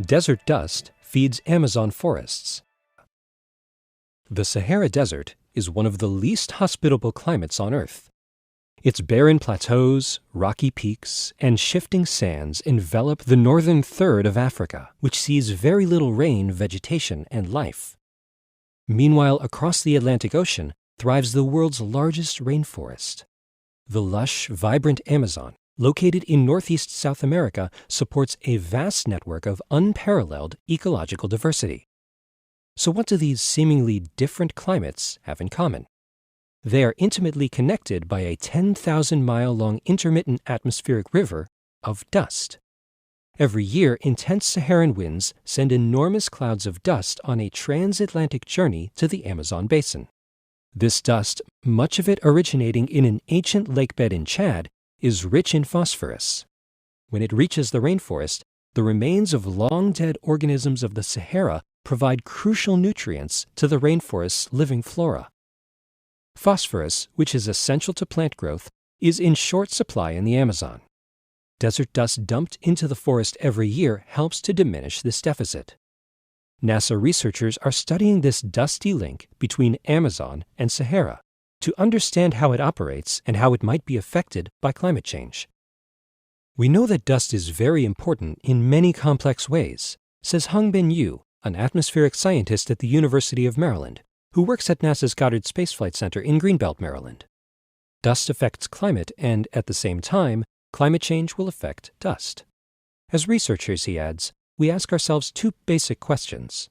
Desert dust feeds Amazon forests. The Sahara Desert is one of the least hospitable climates on Earth. Its barren plateaus, rocky peaks, and shifting sands envelop the northern third of Africa, which sees very little rain, vegetation, and life. Meanwhile, across the Atlantic Ocean thrives the world's largest rainforest. The lush, vibrant Amazon, located in northeast South America, supports a vast network of unparalleled ecological diversity. So what do these seemingly different climates have in common? They are intimately connected by a 10,000-mile-long intermittent atmospheric river of dust. Every year, intense Saharan winds send enormous clouds of dust on a transatlantic journey to the Amazon basin. This dust, much of it originating in an ancient lakebed in Chad, is rich in phosphorus. When it reaches the rainforest, the remains of long-dead organisms of the Sahara provide crucial nutrients to the rainforest's living flora. Phosphorus, which is essential to plant growth, is in short supply in the Amazon. Desert dust dumped into the forest every year helps to diminish this deficit. NASA researchers are studying this dusty link between Amazon and Sahara to understand how it operates and how it might be affected by climate change. We know that dust is very important in many complex ways, says Hongben Yu, an atmospheric scientist at the University of Maryland, who works at NASA's Goddard Space Flight Center in Greenbelt, Maryland. Dust affects climate, and at the same time, climate change will affect dust. As researchers, he adds, we ask ourselves two basic questions.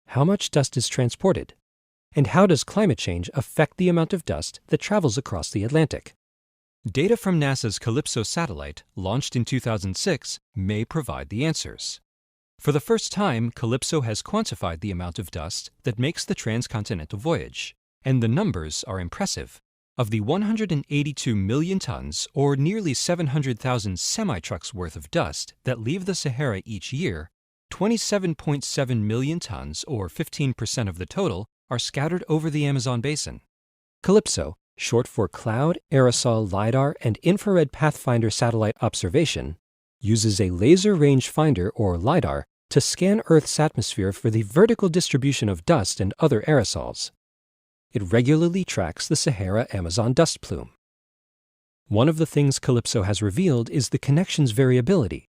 How much dust is transported? And how does climate change affect the amount of dust that travels across the Atlantic? Data from NASA's Calypso satellite, launched in 2006, may provide the answers. For the first time, Calypso has quantified the amount of dust that makes the transcontinental voyage, and the numbers are impressive. Of the 182 million tons, or nearly 700,000 semi-trucks worth of dust that leave the Sahara each year, 27.7 million tons, or 15% of the total, are scattered over the Amazon basin. Calypso, short for Cloud, Aerosol, LiDAR, and Infrared Pathfinder Satellite Observation, uses a laser rangefinder, or LiDAR, to scan Earth's atmosphere for the vertical distribution of dust and other aerosols. It regularly tracks the Sahara-Amazon dust plume. One of the things Calypso has revealed is the connection's variability,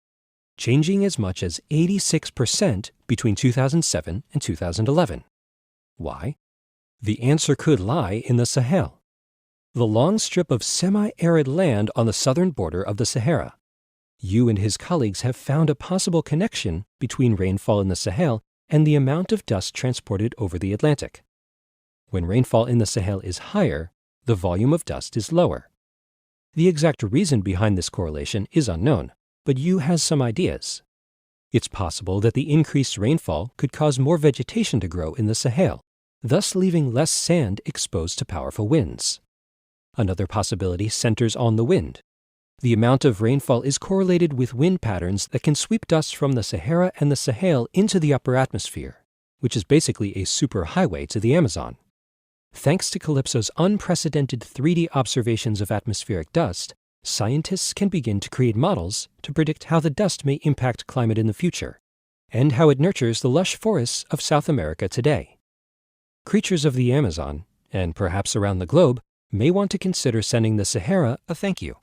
changing as much as 86% between 2007 and 2011. Why? The answer could lie in the Sahel, the long strip of semi-arid land on the southern border of the Sahara. Yu and his colleagues have found a possible connection between rainfall in the Sahel and the amount of dust transported over the Atlantic. When rainfall in the Sahel is higher, the volume of dust is lower. The exact reason behind this correlation is unknown, but Yu has some ideas. It's possible that the increased rainfall could cause more vegetation to grow in the Sahel, thus leaving less sand exposed to powerful winds. Another possibility centers on the wind. The amount of rainfall is correlated with wind patterns that can sweep dust from the Sahara and the Sahel into the upper atmosphere, which is basically a superhighway to the Amazon. Thanks to Calypso's unprecedented 3D observations of atmospheric dust, scientists can begin to create models to predict how the dust may impact climate in the future, and how it nurtures the lush forests of South America today. Creatures of the Amazon, and perhaps around the globe, may want to consider sending the Sahara a thank you.